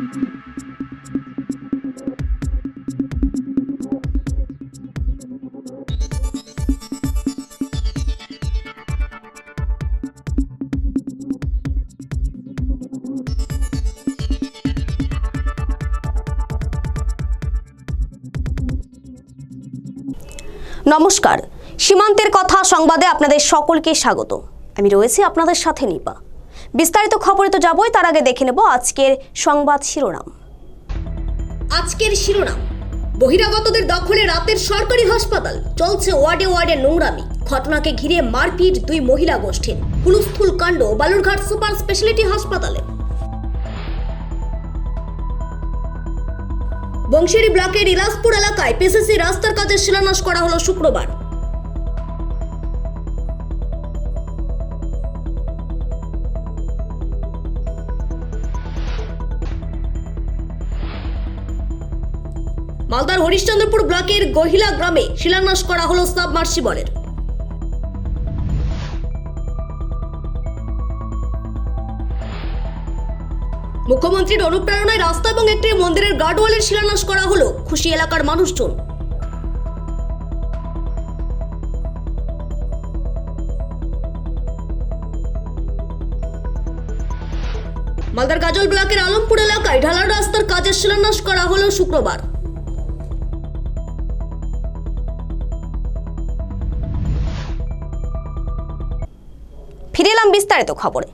নমস্কার, সীমান্তের কথা সংবাদে আপনাদের সকলকে স্বাগত। আমি রয়েছি আপনাদের সাথে নিপা। বিস্তারিত খবরে তো যাবই, তার আগে দেখে নেব আজকের সংবাদ শিরোনাম। বহিরাগতদের দখলে রাতের সরকারি হাসপাতাল, চলছে ওয়ার্ডে ওয়ার্ডে নোংরামি। ঘটনাকে ঘিরে মারপিট দুই মহিলা গোষ্ঠীর, হুলস্থুল কাণ্ড বালুরঘাট সুপার স্পেশালিটি হাসপাতালে। বংশিয়ারি ব্লকের ইলাসপুর এলাকায় পিসিসি রাস্তার কাজের শিলান্যাস করা হলো শুক্রবার। মালদার হরিশ্চন্দ্রপুর ব্লকের গহিলা গ্রামে শিলান্যাস করা হলো সাবমার্সিবলের। মুখ্যমন্ত্রীর অনুপ্রেরণায় রাস্তা এবং একটি মন্দিরের গার্ডওয়ালের শিলান্যাস করা হলো, খুশি এলাকার মানুষজন। মালদার গাজল ব্লকের আলমপুর এলাকায় ঢালার রাস্তার কাজের শিলান্যাস করা হলো শুক্রবার। ফিরে এলাম বিস্তারিত খবরে।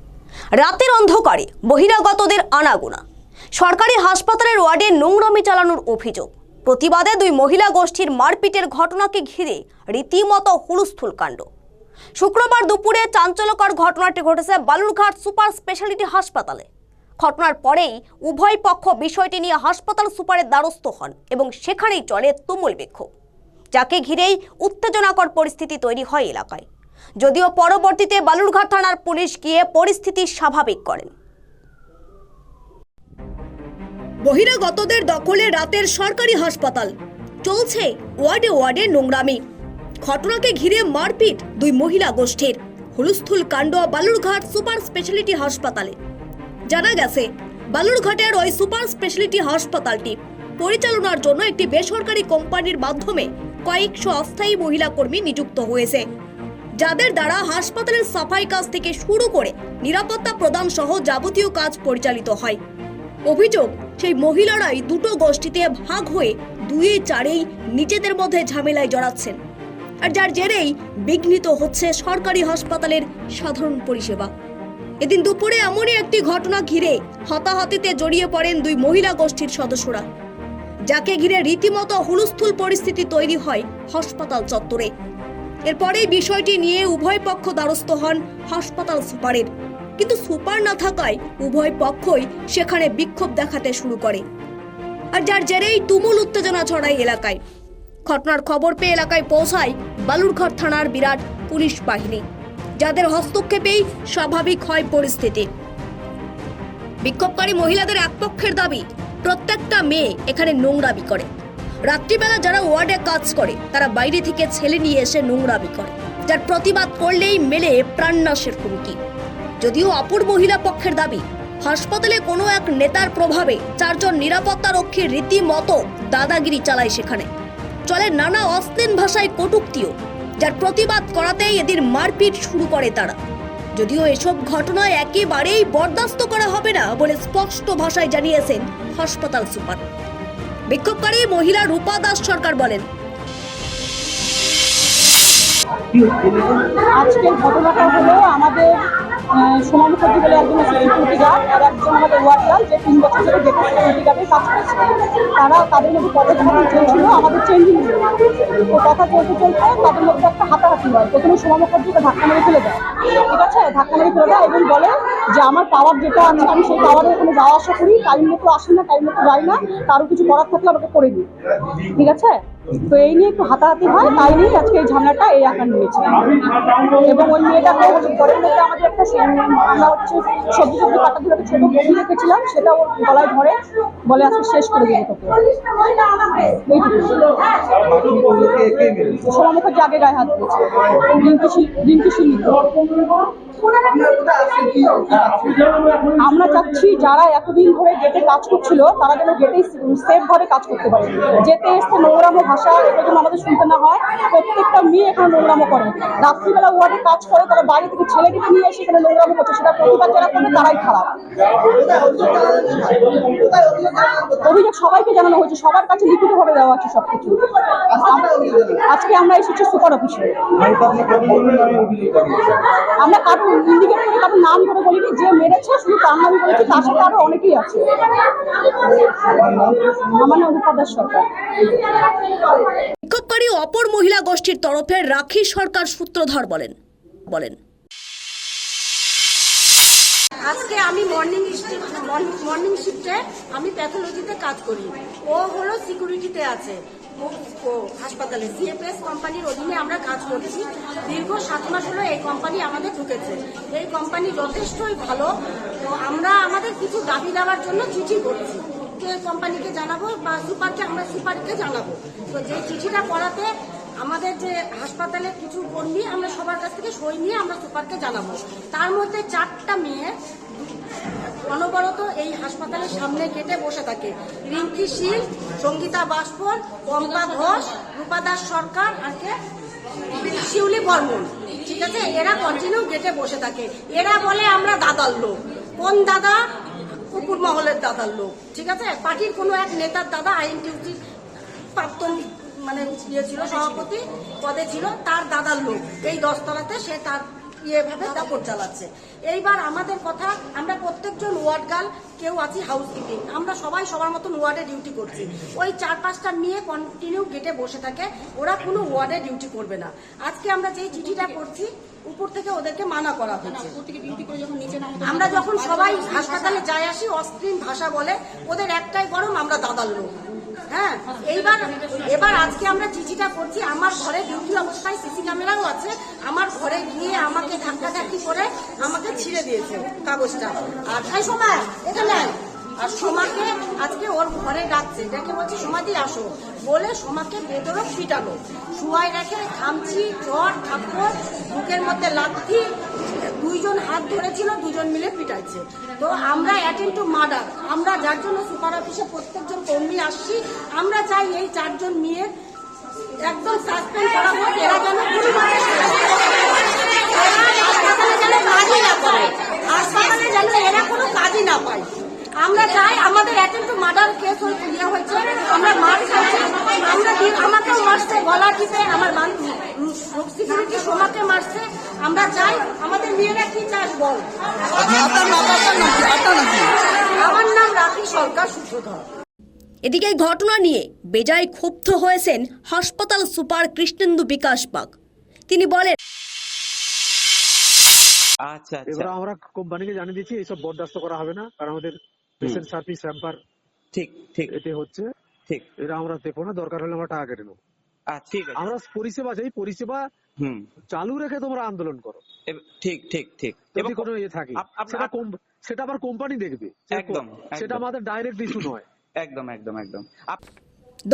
রাতের অন্ধকারে বহিরাগতদের আনাগোনা, সরকারি হাসপাতালের ওয়ার্ডে নোংরামি চালানোর অভিযোগ, প্রতিবাদে দুই মহিলা গোষ্ঠীর মারপিটের ঘটনাকে ঘিরে রীতিমতো হুলস্থুল কাণ্ড। শুক্রবার দুপুরে চাঞ্চল্যকর ঘটনাটি ঘটেছে বালুরঘাট সুপার স্পেশালিটি হাসপাতালে। ঘটনার পরেই উভয় পক্ষ বিষয়টি নিয়ে হাসপাতাল সুপারের দ্বারস্থ হন এবং সেখানেই চলে তুমুল বিক্ষোভ, যাকে ঘিরেই উত্তেজনাকর পরিস্থিতি তৈরি হয় এলাকায়। যদিও পরবর্তীতে বালুরঘাট থানার পুলিশ গিয়ে পরিস্থিতি স্বাভাবিক করেন। বহিরাগতদের দখলে রাতের সরকারি হাসপাতাল, চলছে ওয়ার্ডে ওয়ার্ডে নোংরামি। ঘটনাকে ঘিরে মারপিট দুই মহিলা গোষ্ঠীর, হুলস্থুল কাণ্ড বালুরঘাট সুপার স্পেশালিটি হাসপাতালে। জানা গেছে, বালুরঘাটের ওই সুপার স্পেশালিটি হাসপাতালটি পরিচালনার জন্য একটি বেসরকারি কোম্পানির মাধ্যমে কয়েকশো অস্থায়ী মহিলা কর্মী নিযুক্ত হয়েছে, যাদের দ্বারা হাসপাতালের সাফাই কাজ থেকে শুরু করে নিরাপত্তা প্রদান সহ যাবতীয় কাজ পরিচালিত হয়। অভিযোগ, সেই মহিলারাই দুটো গোষ্ঠীতে ভাগ হয়ে দুই চারেই নিজেদের মধ্যে ঝামেলায় জড়াচ্ছেন, আর যার জেরেই বিঘ্নিত হচ্ছে সরকারি হাসপাতালের সাধারণ পরিষেবা। এদিন দুপুরে এমনই একটি ঘটনা ঘিরে হাতাহাতিতে জড়িয়ে পড়েন দুই মহিলা গোষ্ঠীর সদস্যরা, যাকে ঘিরে রীতিমতো হুলস্থুল পরিস্থিতি তৈরি হয় হাসপাতাল চত্বরে। এরপরেই বিষয়টি নিয়ে উভয় পক্ষ দ্বারস্থ হন হাসপাতাল সুপারের, কিন্তু সুপার না থাকায় উভয় পক্ষই সেখানে বিক্ষোভ দেখাতে শুরু করে, আর যার জেরেই তুমুল উত্তেজনা ছড়ায় এলাকায়। ঘটনার খবর পেয়ে এলাকায় পৌঁছায় বালুরঘাট থানার বিরাট পুলিশ বাহিনী, যাদের হস্তক্ষেপেই স্বাভাবিক হয় পরিস্থিতি। বিক্ষোভকারী মহিলাদের এক পক্ষের দাবি, প্রত্যেকটা মেয়ে এখানে নোংরামি করে। রাত্রিবেলা যারা ওয়ার্ডে কাজ করে তারা বাইরে থেকে ছেলে নিয়ে এসে নোংরামি করে, যার প্রতিবাদ করলেই মেলে প্রাণনাশের হুমকি। যদিও অপর মহিলা পক্ষের দাবি, হাসপাতালে কোনো এক নেতার প্রভাবে চারজন নিরাপত্তা রক্ষীর রীতিমতো দাদাগিরি চালায়, সেখানে চলে নানা অশ্লীল ভাষায় কটূক্তিও, যার প্রতিবাদ করাতেই এদের মারপিট শুরু করে তারা। যদিও এসব ঘটনায় একেবারেই বরদাস্ত করা হবে না বলে স্পষ্ট ভাষায় জানিয়েছেন হাসপাতাল সুপার। বিক্ষোভকারী মহিলা রূপা দাস সরকার বলেন, আজকের ঘটনাটা হলো আমাদের সোমা মুখার্জি বলে একজন সিকিউরিটি গার্ড আর একজন আমাদের ওয়ার্ডার, যে 3 বছর ধরে গেটের সিকিউরিটি গার্ডে কাজ করছে। তাদের মধ্যে কথা চলছিল, আমাদের চেঞ্জিং তো কথা চলতে চলতে তাদের মধ্যে একটা হাতাহাতি হয়। প্রথমে সোমা মুখার্জিকে ধাক্কা মেরে ফেলে দেয়, ঠিক আছে, ধাক্কা মেরে ফেলে দেয় এবং বলে যে আমার পাওয়ার যেটা আছে আমি সেই পাওয়ারে ওখানে যাওয়া আসা করি, টাইম মতো আসি না, টাইম মতো যাই না, কারো কিছু করার থাকলে আমাকে করে দিই, ঠিক আছে। তো এই নিয়ে একটু হাতাহাতি হয়, তাই নিয়ে আজকে এই ঝামেলাটা এই আকার নিয়েছে। এবং ওই মেয়েটাকে ঘরের মধ্যে আমাদের একটা আমরা হচ্ছে সবজি কাটা দিয়ে ছোট বসি রেখেছিলাম, সেটা ওর গলায় ধরে বলে আজকে শেষ করে দেবে তোকে। সোমা মুখার্জি আগে গায়ে হাত দিয়েছে, রিঙ্কি সিং। আমরা চাচ্ছি যারা এতদিন ধরে গেটে কাজ করছিল তারা যেন গেটেই সেফ ভাবে কাজ করতে পারে। যেতে এসে নোংরামো ভাষা এটা যেন আমাদের শুনতে না হয়। প্রত্যেকটা মেয়ে এখানে নোংরামো করে, রাত্রিবেলা ওয়ার্ডে কাজ করে, তারা বাইরে থেকে ছেলেটিকে নিয়ে এসে এখানে নোংরামো করছে, সেটা প্রতিবাদ যারা করবে তারাই খারাপ। অভিযোগ সবাইকে জানানো হয়েছে, সবার কাছে লিখিতভাবে দেওয়া আছে সবকিছু। আজকে আমরা এসেছি সুপার অফিসে। আমরা কারো ইন্ডিকেট করে কারো নাম ধরে বলিনি, যে মেরেছে শুধু তার নামই বলেছি, তার সাথে আরো অনেকেই আছে। আমার নাম রূপা দাস সরকার। বিক্ষোভকারী অপর মহিলা গোষ্ঠীর তরফে রাখি সরকার সূত্রধর বলেন আজকে আমি মর্নিং শিফটে আমি প্যাথোলজিতে কাজ করি। ও হলো সিকিউরিটিতে আছে, ও হাসপাতালে সিএফএস কোম্পানির অধীনে আমরা কাজ করছি। দীর্ঘ 7 মাস হলো এই কোম্পানি আমাদের ঢুকেছে। এই কোম্পানি যথেষ্টই ভালো। তো আমরা আমাদের কিছু দাবি দেওয়ার জন্য চিঠি করছি, যে কোম্পানিকে জানাবো বা সুপারকে, আমরা সুপারকে জানাবো। তো যে চিঠিটা পড়াতে আমাদের যে হাসপাতালের কিছু কর্মী, আমরা সবার কাছ থেকে সই নিয়ে আমরা সুপারকে জানাবো। তার মধ্যে 4টা মেয়ে অনবরত এই হাসপাতালের সামনে গেটে বসে থাকে। রিঙ্কি শীল, সঙ্গীতা বাসপন, পম্পা ঘোষ, রূপা দাস সরকার আর শিউলি বর্মন, ঠিক আছে? এরা কন্টিনিউ গেটে বসে থাকে। এরা বলে আমরা দাদার লোক। কোন দাদা? কুকুর মহলের দাদার লোক, ঠিক আছে? পার্টির কোনো এক নেতার দাদা, আইএনটিউসি প্রাক্তন মানে ইয়ে ছিল, সভাপতি পদে ছিল, তার দাদার লোক। এই 10 তলাতে সে তার এভাবে দাপট চালাচ্ছে। এইবার আমাদের কথা, আমরা প্রত্যেকজন ওয়ার্ড গার্ল, কেউ আছি হাউসকিপিং, আমরা সবাই সবার মতন ওয়ার্ডে ডিউটি করছি। ওই 4-5টা মেয়ে কন্টিনিউ গেটে বসে থাকে, ওরা কোনো ওয়ার্ডে ডিউটি করবে না। আজকে আমরা যেই চিঠিটা করছি, উপর থেকে ওদেরকে মানা করা হচ্ছে। আমরা যখন সবাই হাসপাতালে যাই আসি, অস্ত্রীন ভাষা বলে, ওদের একটাই গরম, আমরা দাদার লোক। হ্যাঁ, এবার আজকে আমরা চিঠিটা করছি। আমার ঘরে ডিউটি অবস্থায় সিসি ক্যামেরাও আছে। আমার ঘরে গিয়ে আমাকে ধাক্কাধাক্কি করে আমাকে ছিঁড়ে দিয়েছে কাগজটা। আর তাই সময় এখানে আর সোমাকে আজকে ওর ঘরে ডাকছে, ডেকে বলছে সোমাদি আসো, বলে সোমাকে বেদরক পিটালো, শুয়াই রেখে খামচি, চর, থাপ্পড়, বুকের মধ্যে লাথি, 2জন হাত ধরেছিল, 2জন মিলে পিটাইছে। তো আমরা অ্যাটেন্ড টু মার্ডার, আমরা যার জন্য সুপার অফিসে প্রত্যেকজন কর্মী আসছি, আমরা চাই এই 4জন মেয়ে একদম সাসপেন্ড করা হোক। এরা যেন হাসপাতালে যেন কাজই না করে, হাসপাতালে যেন এরা কোনো কাজই না পায়। আমরা চাই আমাদের অ্যাটেন্ড টু মার্ডার কেস দেওয়া হয়েছে, আমরা মার খাচ্ছি, আমরা আমাকেও মারছে, গলা টিপে আমার সিকিউরিটি সোমাকে মারছে। আমরা চাই আমাদের মেয়েরা কি চাস বল। আমার নাম রাখি সরকার সূত্রধর। এদিকে ঘটনা নিয়ে বেজায় ক্ষুব্ধ হয়েছেন হাসপাতাল সুপার কৃষ্ণেন্দু বিকাশ বাগ। তিনি বলেন, আচ্ছা, এবার আমরা কোম্পানিকে জানিয়ে দিচ্ছি এইসব বরদাস্ত করা হবে না, কারণ আমাদের পেশেন্ট সার্ভিস র্যাম্পার ঠিক ঠিক এতে হচ্ছে, ঠিক। এরা আমরা দেখবো না, দরকার হলে আমরা টাকা কেটে নেবো। ঠিক আছে, আমরা পরিষেবা চাই, পরিষেবা চালু রেখে তোমরা আন্দোলন করো। ঠিক ঠিক ঠিক। যদি কোনো ইয়ে থাকে সেটা আবার কোম্পানি দেখবে, একদম, সেটা আমাদের ডাইরেক্ট ইস্যু নয়। একদম একদম একদম।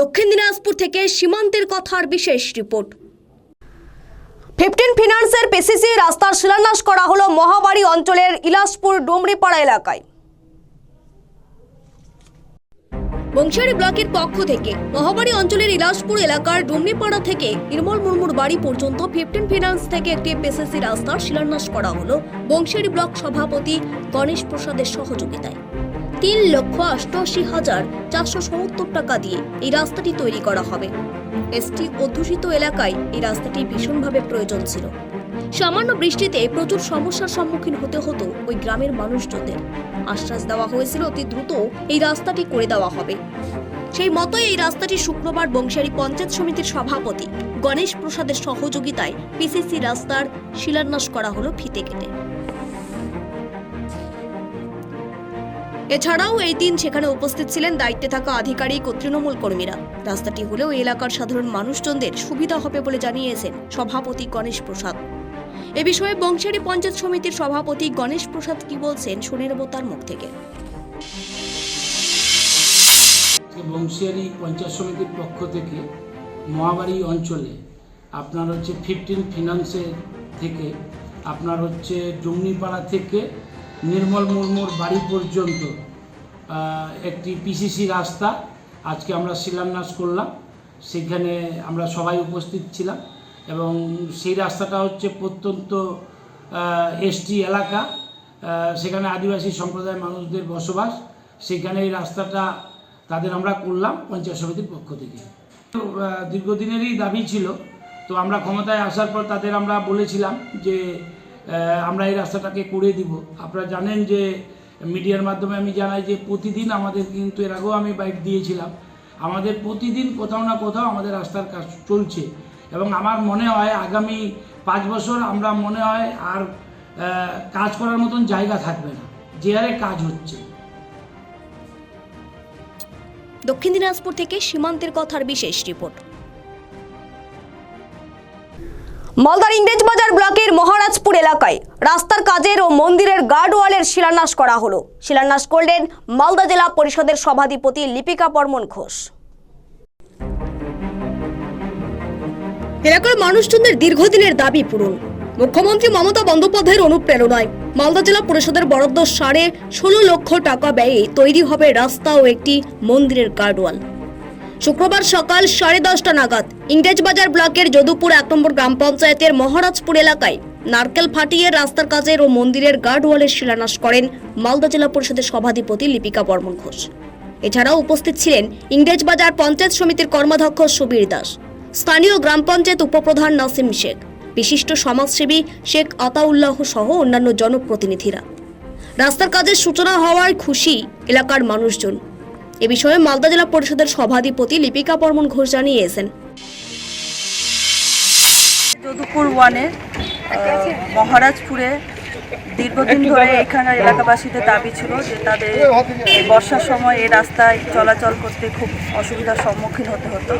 দক্ষিণ দিনাজপুর থেকে সীমান্তের কথার বিশেষ রিপোর্ট। 15 ফিনান্সের পিসিসি রাস্তার শিলান্যাস করা হলো মহাবাড়ি অঞ্চলের ইলাসপুর ডুমরিপাড়া এলাকায়। বংশিয়ারি ব্লকের পক্ষ থেকে মহাবাড়ি অঞ্চলের ইলাসপুর এলাকার ডুমরিপাড়া থেকে নির্মল মুর্মুর বাড়ি পর্যন্ত 15 ফিনান্স থেকে একটি পিসিসি রাস্তার শিলান্যাস করা হলো বংশিয়ারি ব্লক সভাপতি গণেশ প্রসাদের সহযোগিতায়। 3,88,470 টাকা দিয়ে এই রাস্তাটি তৈরি করা হবে। এসটি অধ্যুষিত এলাকায় এই রাস্তাটি ভীষণভাবে প্রয়োজন ছিল। সামান্য বৃষ্টিতে প্রচুর সমস্যার সম্মুখীন হতে হতো ওই গ্রামের মানুষজনদের। আশ্বাস দেওয়া হয়েছিল অতি দ্রুত এই রাস্তাটি করে দেওয়া হবে। সেই মতোই এই রাস্তাটি শুক্রবার বংশিয়ারি পঞ্চায়েত সমিতির সভাপতি গণেশ প্রসাদের সহযোগিতায় পিসিসি রাস্তার শিলান্যাস করা হলো ফিতে কেটে। এছাড়াও এই দিন সেখানে উপস্থিত ছিলেন দায়িত্বে থাকা আধিকারিক ও তৃণমূল কর্মীরা। রাস্তাটি হলেও এলাকার সাধারণ মানুষজনদের সুবিধা হবে বলে জানিয়েছেন সভাপতি গণেশ প্রসাদ। এ বিষয়ে বংশিয়ারি পঞ্চায়েত সমিতির সভাপতি গণেশ প্রসাদ কি বলছেন শুনে নেব তার মুখ থেকে। বংশিয়ারি পঞ্চায়েত সমিতির পক্ষ থেকে মহাবাড়ি অঞ্চলে আপনার 15 ফিনান্সের থেকে আপনার হচ্ছে জঙ্গিপাড়া থেকে নির্মল মুর্মুর বাড়ি পর্যন্ত একটি পিসিসি রাস্তা আজকে আমরা শিলান্যাস করলাম। সেখানে আমরা সবাই উপস্থিত ছিলাম এবং সেই রাস্তাটা হচ্ছে প্রত্যন্ত এসটি এলাকা, সেখানে আদিবাসী সম্প্রদায়ের মানুষদের বসবাস। সেখানে এই রাস্তাটা তাদের আমরা করলাম পঞ্চায়েত সমিতির পক্ষ থেকে। দীর্ঘদিনেরই দাবি ছিল, তো আমরা ক্ষমতায় আসার পর তাদের আমরা বলেছিলাম যে আমরা এই রাস্তাটাকে করে দিব। আপনারা জানেন যে মিডিয়ার মাধ্যমে আমি জানাই যে প্রতিদিন আমাদের কিন্তু এর আগেও আমি বাইট দিয়েছিলাম, আমাদের প্রতিদিন কোথাও না কোথাও আমাদের রাস্তার কাজ চলছে এবং আমার মনে হয় আগামী 5 বছর আমরা মনে হয় আর কাজ করার মতন জায়গা থাকবে না, যে হারে কাজ হচ্ছে। দক্ষিণ দিনাজপুর থেকে সীমান্তের কথার বিশেষ রিপোর্ট। মালদার ইংরেজবাজার ব্লকের মহারাজপুর এলাকায় রাস্তার কাজের ও মন্দিরের গার্ডওয়ালের শিলান্যাস করা হলো। শিলান্যাস করলেন মালদা জেলা পরিষদের সভাধিপতি লিপিকা বর্মন ঘোষ। এলাকার মানুষজনদের দীর্ঘদিনের দাবি পূরণ। মুখ্যমন্ত্রী মমতা বন্দ্যোপাধ্যায়ের অনুপ্রেরণায় মালদা জেলা পরিষদের বরাদ্দ 16.5 লক্ষ টাকা ব্যয়ে তৈরি হবে রাস্তা ও একটি মন্দিরের গার্ডওয়াল। শুক্রবার সকাল 10:30টা নাগাদ ইংরেজবাজার ব্লকের যদুপুর 1 নম্বর গ্রাম পঞ্চায়েতের মহারাজপুর এলাকায় নারকেল ফাটিয়ে রাস্তার কাজের ও মন্দিরের গার্ডওয়ালের শিলান্যাস করেন মালদা জেলা পরিষদের সভাধিপতি লিপিকা বর্মন ঘোষ। এছাড়াও উপস্থিত ছিলেন ইংরেজবাজার পঞ্চায়েত সমিতির কর্মাধ্যক্ষ সুবীর দাস, স্থানীয় গ্রাম পঞ্চায়েত উপপ্রধান নাসিম শেখ, বিশিষ্ট সমাজসেবী শেখ আতাউল্লাহ সহ অন্যান্য জনপ্রতিনিধিরা। রাস্তার কাজের সূচনা হওয়ায় খুশি এলাকার মানুষজন। এ বিষয়ে মালদা জেলা পরিষদের সভাধিপতি লিপিকা বর্মন ঘোষ জানিয়েছেন, যদুপুর ওয়ানের মহারাজপুরে দীর্ঘদিন ধরে এখানের এলাকাবাসীদের দাবি ছিল যে তাদের এই বর্ষার সময় এই রাস্তায় চলাচল করতে খুব অসুবিধার সম্মুখীন হতে হতো।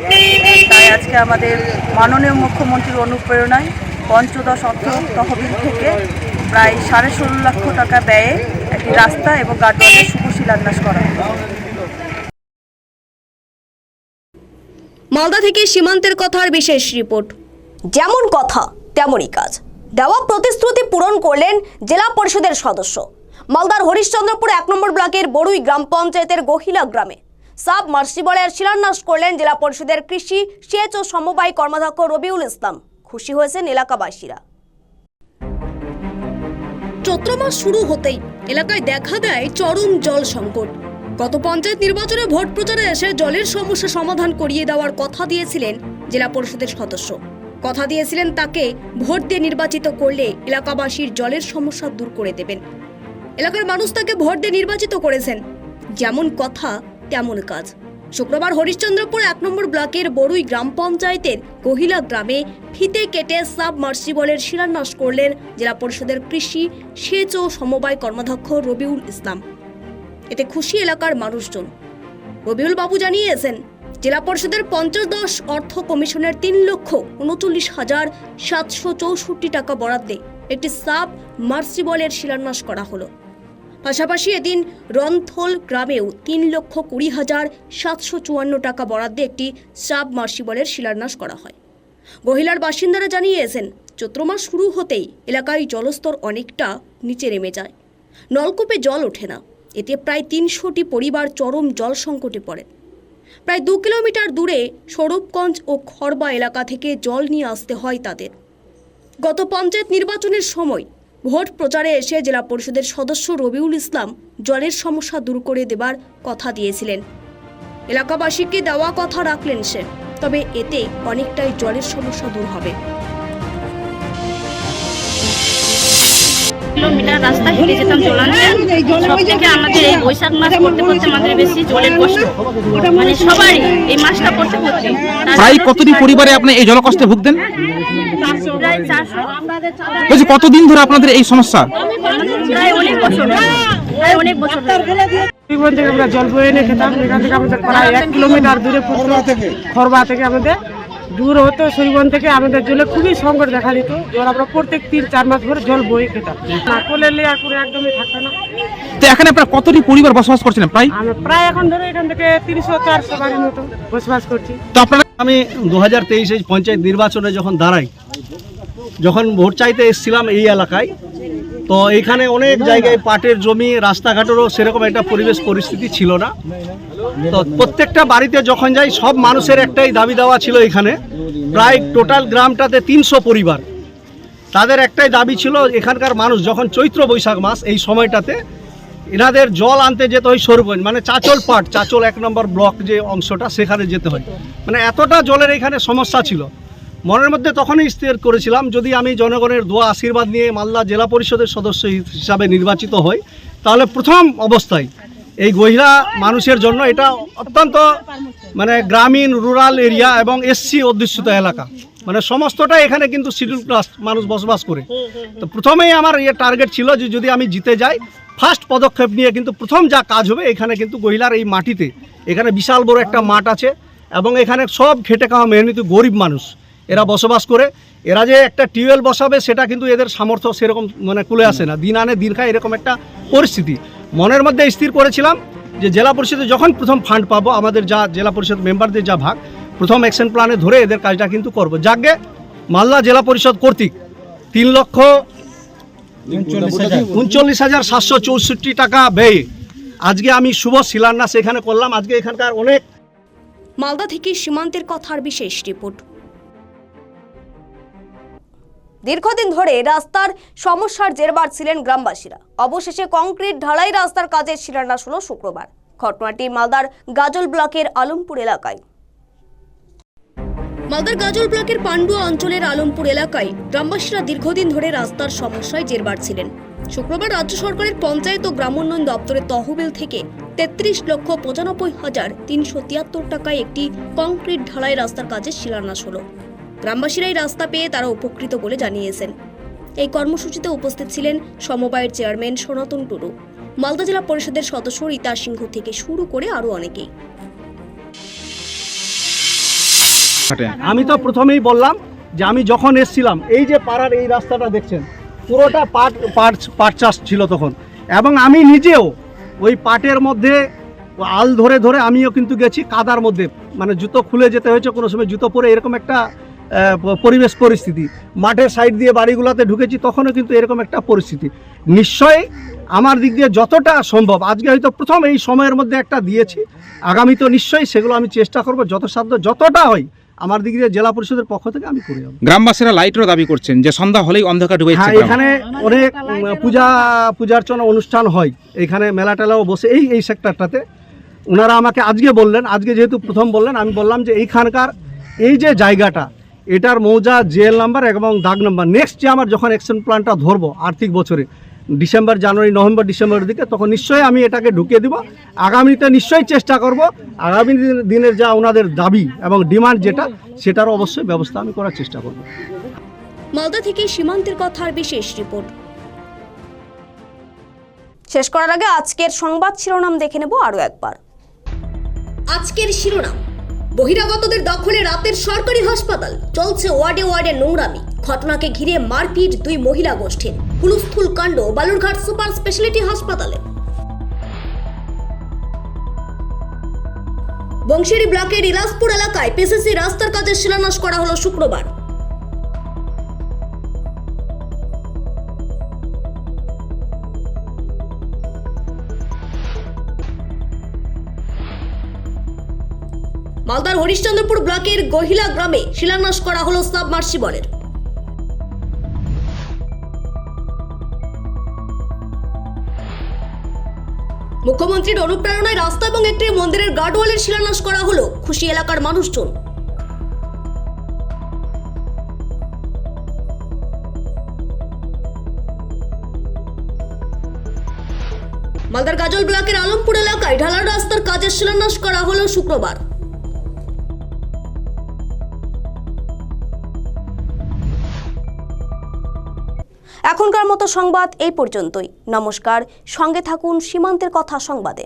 তাই আজকে আমাদের মাননীয় মুখ্যমন্ত্রীর অনুপ্রেরণায় পঞ্চদশ অর্থ তহবিল থেকে প্রায় 16.5 লক্ষ টাকা ব্যয়ে একটি রাস্তা এবং গার্ডওয়ালের শুভ শিলান্যাস করা হয়। মালদা থেকে সীমান্তের কথার বিশেষ রিপোর্ট। যেমন কথা তেমনই কাজ, দেওয়া প্রতিশ্রুতি পূরণ করলেন জেলা পরিষদের সদস্য। মালদার হরিশ্চন্দ্রপুর 1 নম্বর ব্লকের বড়ুই গ্রাম পঞ্চায়েতের গহিলা গ্রামে সাবমার্সিবলের শিলান্যাস করলেন জেলা পরিষদের কৃষি, সেচ ও সমবায় কর্মাধ্যক্ষ রবিউল ইসলাম। খুশি হয়েছেন এলাকাবাসীরা। চৈত্র মাস শুরু হতেই এলাকায় দেখা দেয় চরম জল সংকট। গত পঞ্চায়েত নির্বাচনে ভোট প্রচারে এসে জলের সমস্যা সমাধান করিয়ে দেওয়ার কথা দিয়েছিলেন জেলা পরিষদের সদস্য। কথা দিয়েছিলেন তাকে ভোট দিয়ে নির্বাচিত করলে এলাকাবাসীর জলের সমস্যা দূর করে দেবেন। এলাকার মানুষ তাকে ভোট দিয়ে নির্বাচিত করেছেন। যেমন কথা তেমন কাজ। শুক্রবার হরিশ্চন্দ্রপুর 1 নম্বর ব্লকের বড়ুই গ্রাম পঞ্চায়েতের গহিলা গ্রামে ফিতে কেটে সাবমার্সিবলের শিলান্যাস করলেন জেলা পরিষদের কৃষি, সেচ ও সমবায় কর্মাধ্যক্ষ রবিউল ইসলাম। এতে খুশি এলাকার মানুষজন। রবিউল বাবু জানিয়েছেন, জেলা পরিষদের পঞ্চদশ অর্থ কমিশনের 3,39,764 টাকা বরাদ্দে একটি সাবমার্সিবলের শিলান্যাস করা হলো। পাশাপাশি এদিন রন্থল গ্রামেও 3,20,754 টাকা বরাদ্দে একটি সাবমার্সিবলের শিলান্যাস করা হয়। গহিলার বাসিন্দারা জানিয়েছেন, চৈত্র মাস শুরু হতেই এলাকায় জলস্তর অনেকটা নিচে নেমে যায়। নলকূপে জল ওঠে না। এতে প্রায় 300টি পরিবার চরম জল সংকটে পড়ে। প্রায় 2 কিলোমিটার দূরে স্বরূপগঞ্জ ও খড়বা এলাকা থেকে জল নিয়ে আসতে হয় তাদের। গত পঞ্চায়েত নির্বাচনের সময় ভোট প্রচারে এসে জেলা পরিষদের সদস্য রবিউল ইসলাম জলের সমস্যা দূর করে দেবার কথা দিয়েছিলেন। এলাকাবাসীকে দেওয়া কথা রাখলেন সে, তবে এতে অনেকটাই জলের সমস্যা দূর হবে। কিলোমিটার রাস্তা হেঁটে যেতাম জল আনতে। সব থেকে আমাদের এই বৈশাখ মাস পড়তে পড়তে আমাদের বেশি জলের কষ্ট, মানে সবারই এই মাসটা পড়তে পড়তে। প্রায় কতটি পরিবারে আপনি এই জল কষ্টে ভুগতেন? প্রায় 400। বলছি কতদিন ধরে আপনাদের এই সমস্যা? প্রায় অনেক বছর, প্রায় অনেক বছর। জীবন থেকে আমরা জল বয়ে এনে খেতাম। এখান থেকে আমাদের প্রায় 1 কিলোমিটার দূরে খড়বা থেকে আমাদের দূর হতো। শৈবন থেকে আমাদের জলে খুবই সংকট দেখা দিত। জল আমরা প্রত্যেক 3-4 মাস ধরে জল বয়ে খেতাম। না কোলের লেয়ার করে একদমই থাকতো না। তো এখানে আপনারা কতটি পরিবার বসবাস করছেন? আমরা প্রায় এখন ধরে এখান থেকে 300-400 বাড়ির মতো বসবাস করছি। তো আপনারা আমি 2023 পঞ্চায়েত নির্বাচনে যখন দাঁড়াই, যখন ভোট চাইতে এসেছিলাম এই এলাকায়, তো এখানে অনেক জায়গায় পাটের জমি, রাস্তাঘাটেরও সেরকম একটা পরিবেশ পরিস্থিতি ছিল না। তো প্রত্যেকটা বাড়িতে যখন যাই সব মানুষের একটাই দাবি দেওয়া ছিল, এখানে প্রায় টোটাল গ্রামটাতে 300 পরিবার, তাদের একটাই দাবি ছিল এখানকার মানুষ যখন চৈত্র বৈশাখ মাস এই সময়টাতে এনাদের জল আনতে যেতে হয় সরুগঞ্জ, মানে চাচল পাট, চাচল 1 নম্বর ব্লক যে অংশটা সেখানে যেতে হয়। মানে এতটা জলের এখানে সমস্যা ছিল। মনের মধ্যে তখনই স্থির করেছিলাম যদি আমি জনগণের দোয়া আশীর্বাদ নিয়ে মালদা জেলা পরিষদের সদস্য হিসাবে নির্বাচিত হই, তাহলে প্রথম অবস্থায় এই গহিরা মানুষের জন্য, এটা অত্যন্ত মানে গ্রামীণ রুরাল এরিয়া এবং এসসি অধ্যুষিত এলাকা, মানে সমস্তটা এখানে কিন্তু শিডিউল কাস্ট মানুষ বসবাস করে। তো প্রথমেই আমার টার্গেট ছিল যে যদি আমি জিতে যাই, ফার্স্ট পদক্ষেপ নিয়ে কিন্তু প্রথম যা কাজ হবে এখানে কিন্তু গহিলার এই মাটিতে, এখানে বিশাল বড় একটা মাঠ আছে এবং এখানে সব খেটে খাওয়া মেহনতি গরিব মানুষ এরা বসবাস করে। এরা যে একটা টিউবওয়েল বসাবে সেটা কিন্তু এদের সামর্থ্য সেরকম মানে কুলে আসে না, দিন আনে দিন খায় এরকম একটা পরিস্থিতি। মনের মধ্যে স্থির করেছিলাম যে জেলা পরিষদে যখন প্রথম ফান্ড পাবো, আমাদের যা জেলা পরিষদ মেম্বারদের যা ভাগ, প্রথম অ্যাকশন প্ল্যানে ধরে এদের কাজটা কিন্তু করবো। যাকে মালদা জেলা পরিষদ কর্তৃক 3,39,764 টাকা ব্যয়ে আজকে আমি শুভ শিলান্যাস এখানে করলাম। আজকে এখানকার অনেক মালদা থেকে সীমান্তের কথার বিশেষ রিপোর্ট। দীর্ঘদিন ধরে রাস্তার সমস্যার জেরবার ছিলেন গ্রামবাসীরা। অবশেষে কংক্রিট ঢালাই রাস্তার কাজের শিলান্যাস হলো শুক্রবার। ঘটনাটি মালদার গাজল ব্লকের আলমপুর এলাকায়। মালদার গাজল ব্লকের পান্ডুয়া অঞ্চলের আলমপুর এলাকায় গ্রামবাসীরা দীর্ঘদিন ধরে রাস্তার সমস্যায় জেরবার ছিলেন। শুক্রবার রাজ্য সরকারের পঞ্চায়েত ও গ্রামোন্নয়ন দপ্তরের তহবিল থেকে 33,95,373 টাকায় একটি কংক্রিট ঢালাই রাস্তার কাজের শিলান্যাস হলো। গ্রামবাসীরা এই রাস্তা পেয়ে তারা উপকৃত বলে জানিয়েছেন। এই কর্মসূচিতে উপস্থিত ছিলেন সমবায়ের চেয়ারম্যান সনাতন টুডু, মালদা জেলা পরিষদের সদস্য রীতা সিংহ থেকে শুরু করে আরো অনেকেই। আমি তো প্রথমেই বললাম যে আমি যখন এসেছিলাম, এই যে পাড়ার এই রাস্তাটা দেখছেন পুরোটা পাট চাষ ছিল তখন, এবং আমি নিজেও ওই পাটের মধ্যে আল ধরে ধরে আমিও কিন্তু গেছি কাদার মধ্যে, মানে জুতো খুলে যেতে হয়েছে, কোনো সময় জুতো পরে এরকম একটা পরিবেশ পরিস্থিতি। মাঠের সাইড দিয়ে বাড়িগুলোতে ঢুকেছি, তখনও কিন্তু এরকম একটা পরিস্থিতি। নিশ্চয়ই আমার দিক দিয়ে যতটা সম্ভব, আজকে হয়তো প্রথম এই সময়ের মধ্যে একটা দিয়েছি, আগামী তো নিশ্চয়ই সেগুলো আমি চেষ্টা করব যথাসাধ্য যতটা হয় আমার দিক দিয়ে জেলা পরিষদের পক্ষ থেকে আমি করে যাবো। গ্রামবাসীরা লাইটেরও দাবি করছেন যে সন্ধ্যা হলেই অন্ধকার ঢুকে যাচ্ছে। এখানে অনেক পূজার্চনা অনুষ্ঠান হয়, এখানে মেলা টেলাও বসে এই সেক্টরটাতে। ওনারা আমাকে আজকে বললেন, আজকে যেহেতু প্রথম বললেন, আমি বললাম যে এইখানকার এই যে জায়গাটা, এটার মৌজা জেএল নাম্বার এবং দাগ নাম্বার, নেক্সট যে আমার যখন অ্যাকশন প্ল্যানটা ধরবো আর্থিক বছরে ডিসেম্বর, জানুয়ারি, নভেম্বর, ডিসেম্বরের দিকে, তখন নিশ্চয়ই আমি এটাকে ঢুকিয়ে দিব। আগামীতে নিশ্চয়ই চেষ্টা করব আগামী দিনের যা ওনাদের দাবি এবং ডিমান্ড যেটা, সেটারও অবশ্যই ব্যবস্থা আমি করার চেষ্টা করব। মালদা থেকে সীমান্তের কথার বিশেষ রিপোর্ট। শেষ করার আগে আজকের সংবাদ শিরোনাম দেখে নেব আরো একবার। আজকের শিরোনাম: বহিরাগতদের দখলে রাতের সরকারি হাসপাতাল, চলছে ওয়ার্ডে ওয়ার্ডে নোংরামি। ঘটনাকে ঘিরে মারপিট 2 মহিলা গোষ্ঠীর, হুলস্থুল কাণ্ড বালুরঘাট সুপার স্পেশালিটি হাসপাতালে। বংশেরি ব্লকের ইলাসপুর এলাকায় পিসিসি রাস্তার কাজের শিলান্যাস করা হলো শুক্রবার। মালদার হরিশ্চন্দ্রপুর ব্লকের গহিলা গ্রামে শিলান্যাস করা হলো সাবমার্সিবলের। মুখ্যমন্ত্রীর অনুপ্রেরণায় রাস্তা এবং একটি মন্দিরের গার্ডওয়ালের শিলান্যাস করা হলো, খুশি এলাকার মানুষজন। মালদার গাজল ব্লকের আলমপুর এলাকায় ঢালার রাস্তার কাজের শিলান্যাস করা হলো শুক্রবার। এখনকার মতো সংবাদ এই পর্যন্তই। নমস্কার, সঙ্গে থাকুন সীমান্তের কথা সংবাদে।